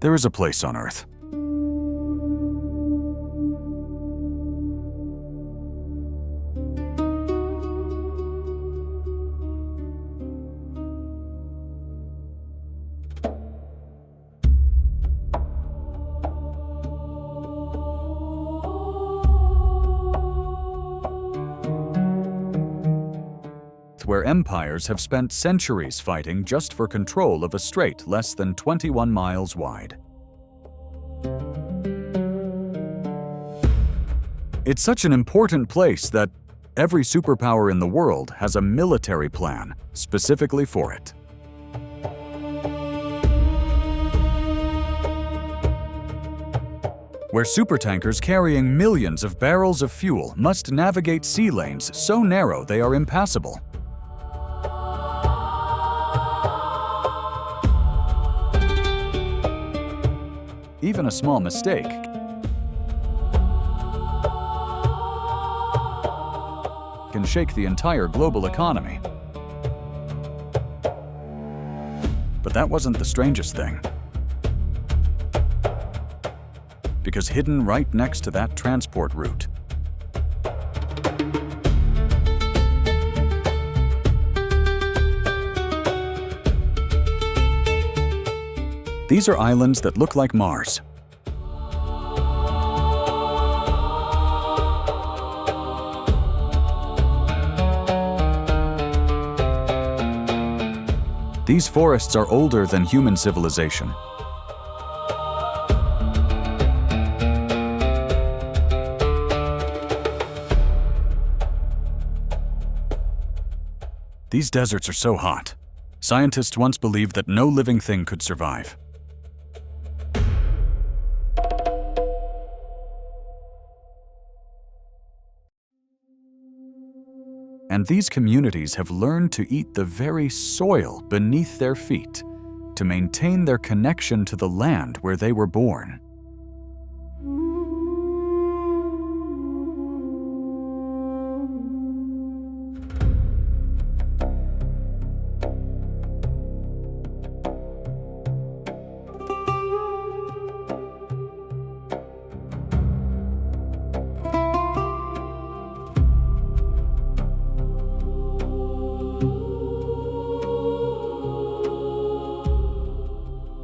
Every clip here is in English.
There is a place on Earth. Where empires have spent centuries fighting just for control of a strait less than 21 miles wide. It's such an important place that every superpower in the world has a military plan specifically for it. Where supertankers carrying millions of barrels of fuel must navigate sea lanes so narrow they are impassable. Even a small mistake can shake the entire global economy. But that wasn't the strangest thing. Because hidden right next to that transport route these are islands that look like Mars. These forests are older than human civilization. These deserts are so hot. Scientists once believed that no living thing could survive. And these communities have learned to eat the very soil beneath their feet to maintain their connection to the land where they were born.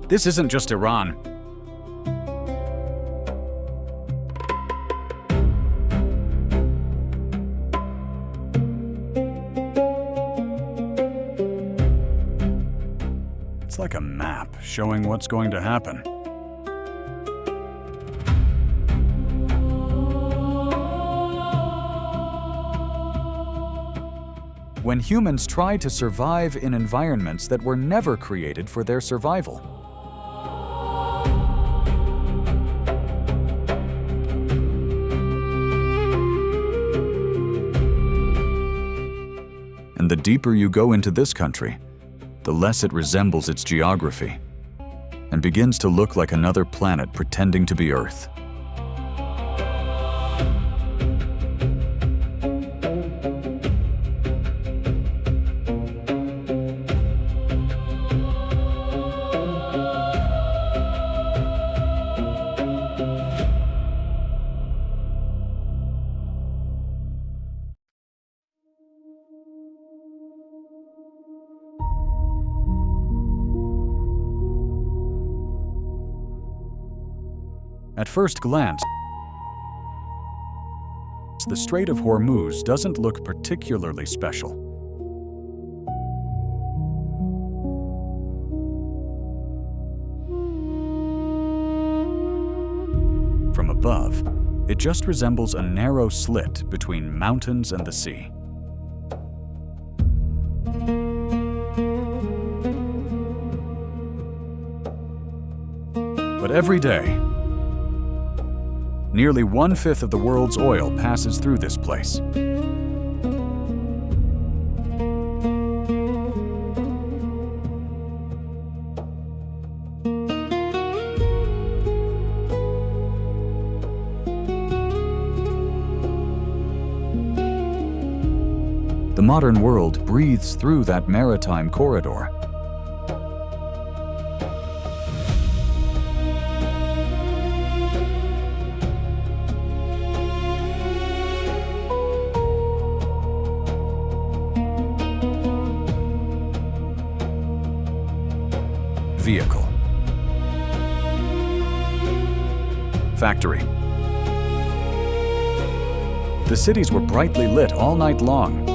This isn't just Iran. It's like a map showing what's going to happen. When humans try to survive in environments that were never created for their survival. And the deeper you go into this country, the less it resembles its geography and begins to look like another planet pretending to be Earth. At first glance, the Strait of Hormuz doesn't look particularly special. From above, it just resembles a narrow slit between mountains and the sea. But every day, nearly 1/5 of the world's oil passes through this place. The modern world breathes through that maritime corridor. vehicle. Factory. The cities were brightly lit all night long.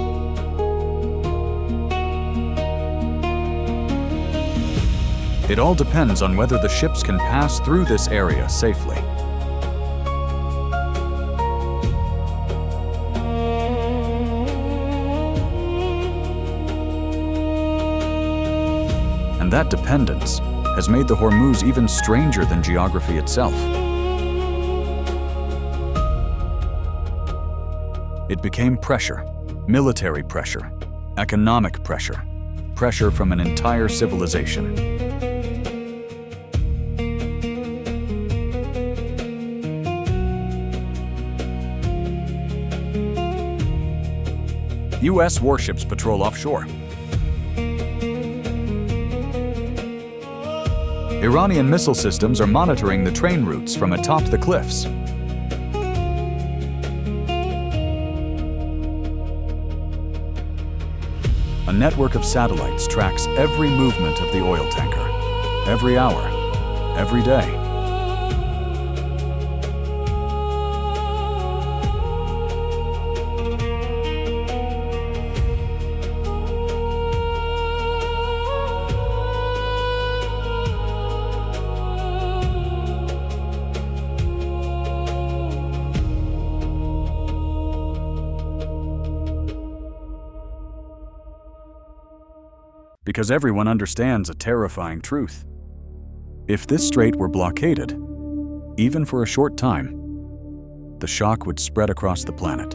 It all depends on whether the ships can pass through this area safely. And that dependence has made the Hormuz even stranger than geography itself. It became pressure, military pressure, economic pressure, pressure from an entire civilization. U.S. warships patrol offshore. Iranian missile systems are monitoring the train routes from atop the cliffs. A network of satellites tracks every movement of the oil tanker, every hour, every day. Because everyone understands a terrifying truth. If this strait were blockaded, even for a short time, the shock would spread across the planet.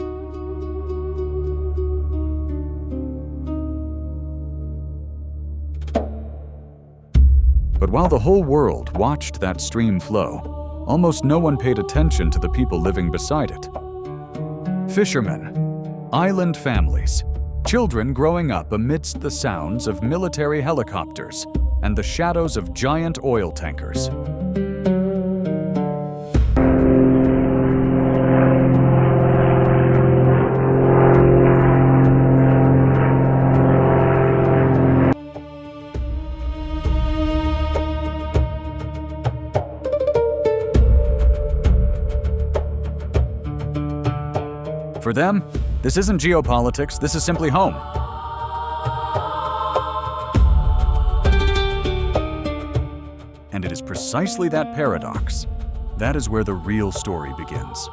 But while the whole world watched that stream flow, almost no one paid attention to the people living beside it. Fishermen, island families, children growing up amidst the sounds of military helicopters and the shadows of giant oil tankers. For them, this isn't geopolitics, this is simply home. And it is precisely that paradox that is where the real story begins.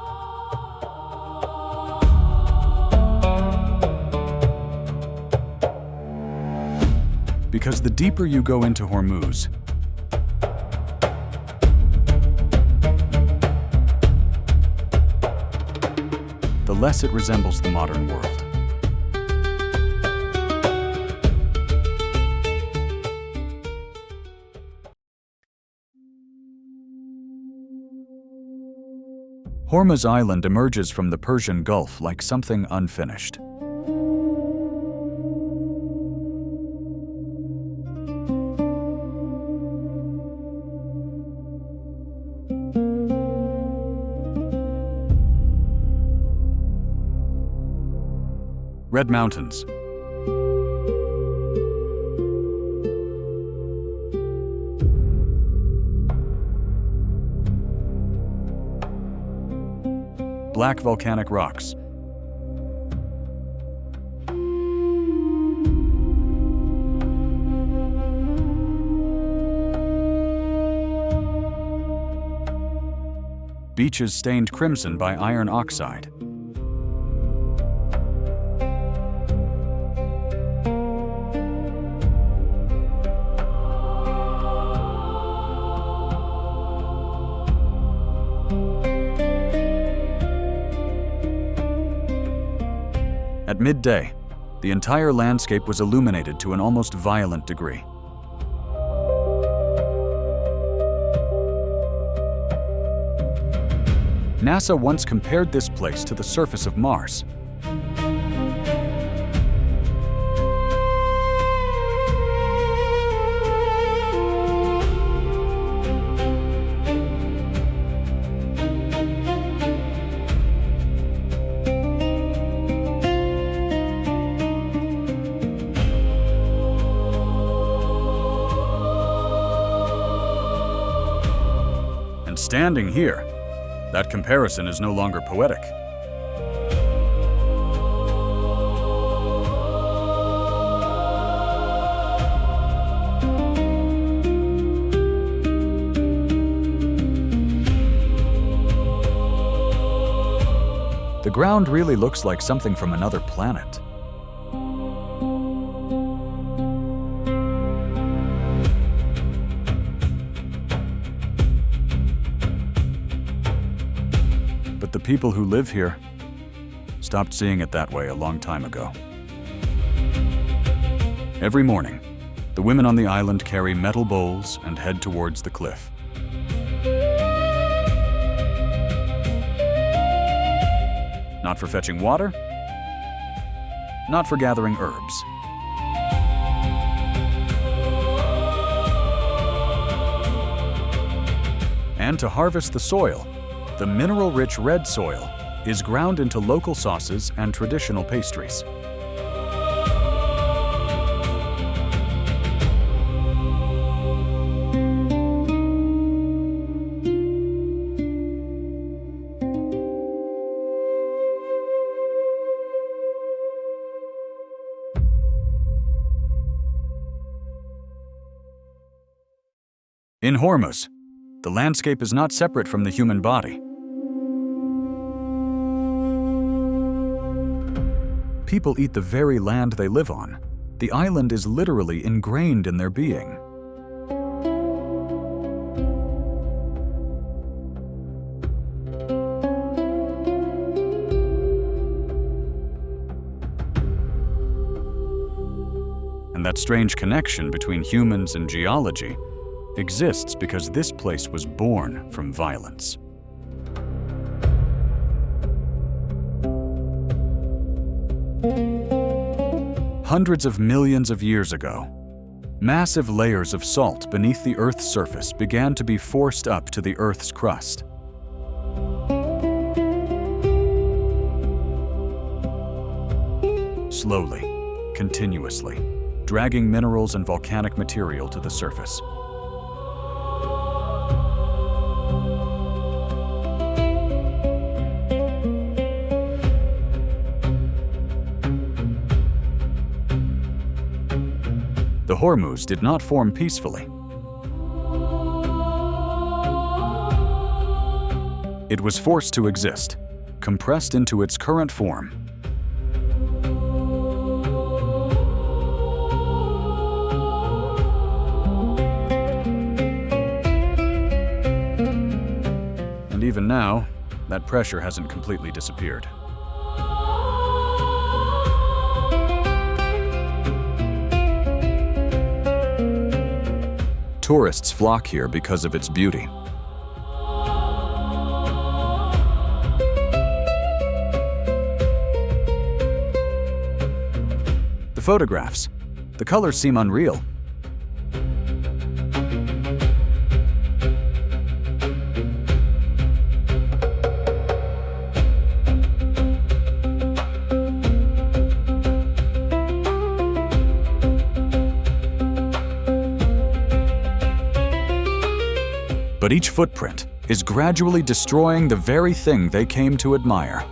Because the deeper you go into Hormuz, the less it resembles the modern world. Hormuz Island emerges from the Persian Gulf like something unfinished. Red Mountains. Black volcanic rocks. Beaches stained crimson by iron oxide. At midday, the entire landscape was illuminated to an almost violent degree. NASA once compared this place to the surface of Mars. Standing here, that comparison is no longer poetic. The ground really looks like something from another planet. But the people who live here stopped seeing it that way a long time ago. Every morning, the women on the island carry metal bowls and head towards the cliff. Not for fetching water, not for gathering herbs. And to harvest the soil, the mineral-rich red soil is ground into local sauces and traditional pastries. In Hormuz, the landscape is not separate from the human body. People eat the very land they live on. The island is literally ingrained in their being. And that strange connection between humans and geology exists because this place was born from violence. Hundreds of millions of years ago, massive layers of salt beneath the Earth's surface began to be forced up to the Earth's crust. Slowly, continuously, dragging minerals and volcanic material to the surface. The Hormuz did not form peacefully. It was forced to exist, compressed into its current form. And even now, that pressure hasn't completely disappeared. Tourists flock here because of its beauty. The photographs. The colors seem unreal. But each footprint is gradually destroying the very thing they came to admire.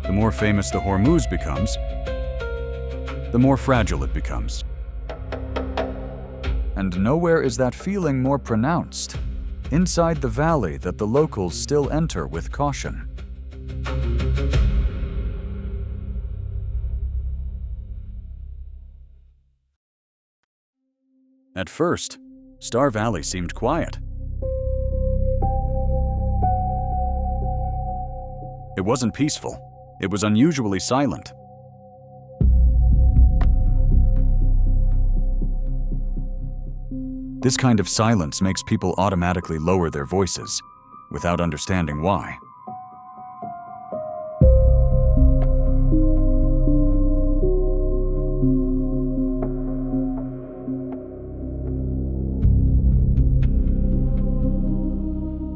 The more famous the Hormuz becomes, the more fragile it becomes. And nowhere is that feeling more pronounced inside the valley that the locals still enter with caution. At first, Star Valley seemed quiet. It wasn't peaceful. It was unusually silent. This kind of silence makes people automatically lower their voices, without understanding why.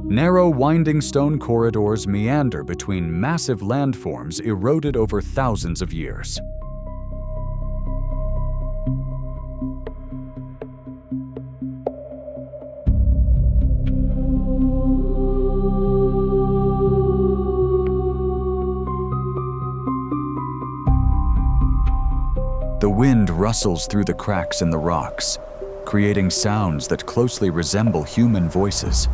Narrow, winding stone corridors meander between massive landforms eroded over thousands of years. The wind rustles through the cracks in the rocks, creating sounds that closely resemble human voices.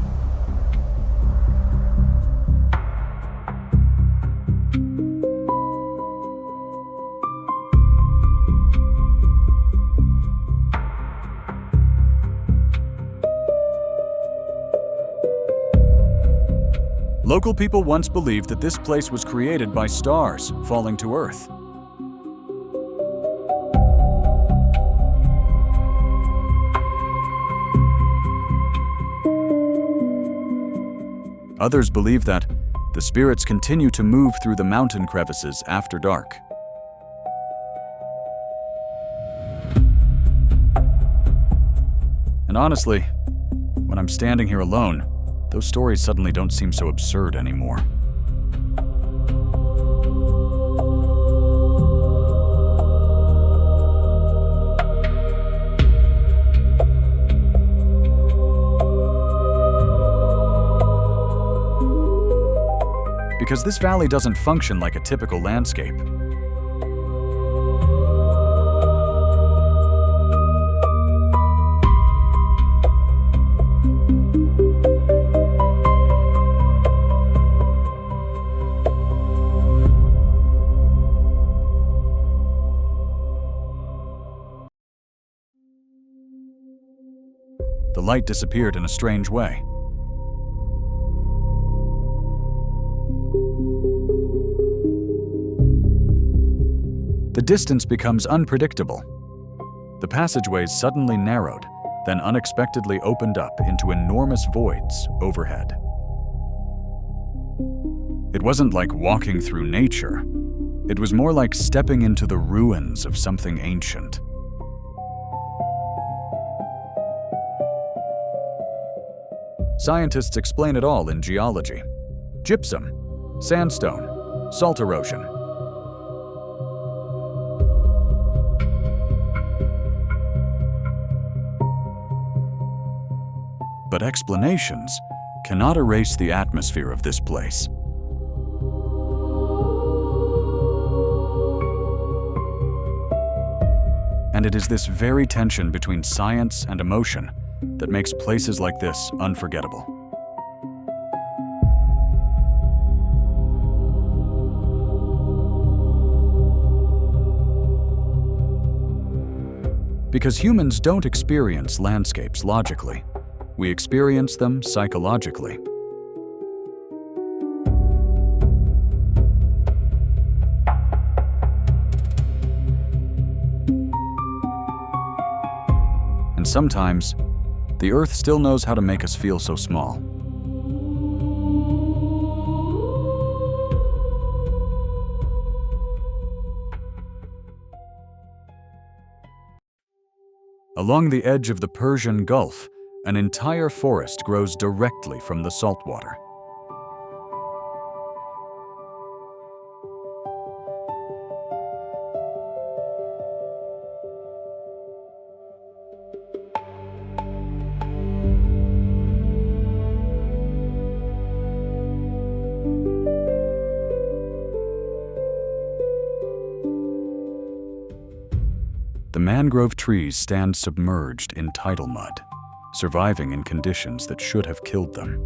Local people once believed that this place was created by stars falling to Earth. Others believe that the spirits continue to move through the mountain crevices after dark. And honestly, when I'm standing here alone, those stories suddenly don't seem so absurd anymore. Because this valley doesn't function like a typical landscape. The light disappeared in a strange way. The distance becomes unpredictable. The passageways suddenly narrowed, then unexpectedly opened up into enormous voids overhead. It wasn't like walking through nature. It was more like stepping into the ruins of something ancient. Scientists explain it all in geology: gypsum, sandstone, salt erosion. But explanations cannot erase the atmosphere of this place. And it is this very tension between science and emotion that makes places like this unforgettable. Because humans don't experience landscapes logically. We experience them psychologically. And sometimes, the Earth still knows how to make us feel so small. Along the edge of the Persian Gulf, an entire forest grows directly from the saltwater. The mangrove trees stand submerged in tidal mud, surviving in conditions that should have killed them.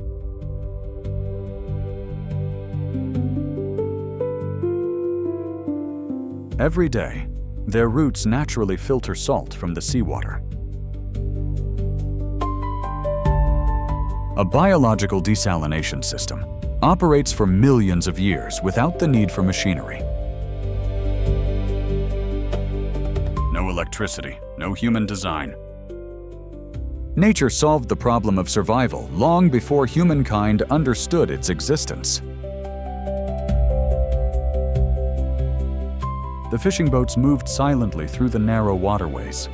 Every day, their roots naturally filter salt from the seawater. A biological desalination system operates for millions of years without the need for machinery. No electricity, no human design. Nature solved the problem of survival long before humankind understood its existence. The fishing boats moved silently through the narrow waterways.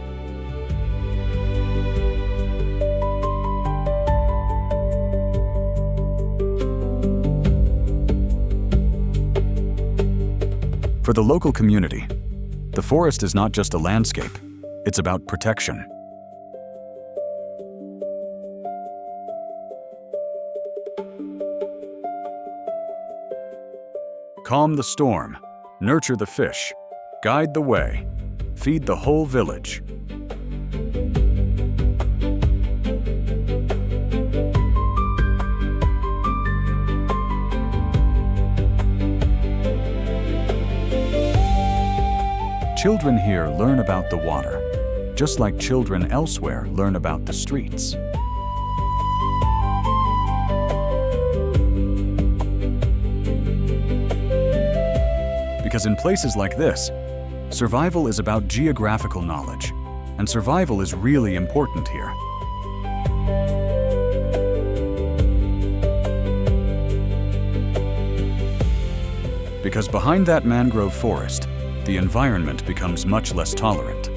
For the local community, the forest is not just a landscape, it's about protection. Calm the storm, nurture the fish, guide the way, feed the whole village. Children here learn about the water, just like children elsewhere learn about the streets. Because in places like this, survival is about geographical knowledge, and survival is really important here. Because behind that mangrove forest, the environment becomes much less tolerant.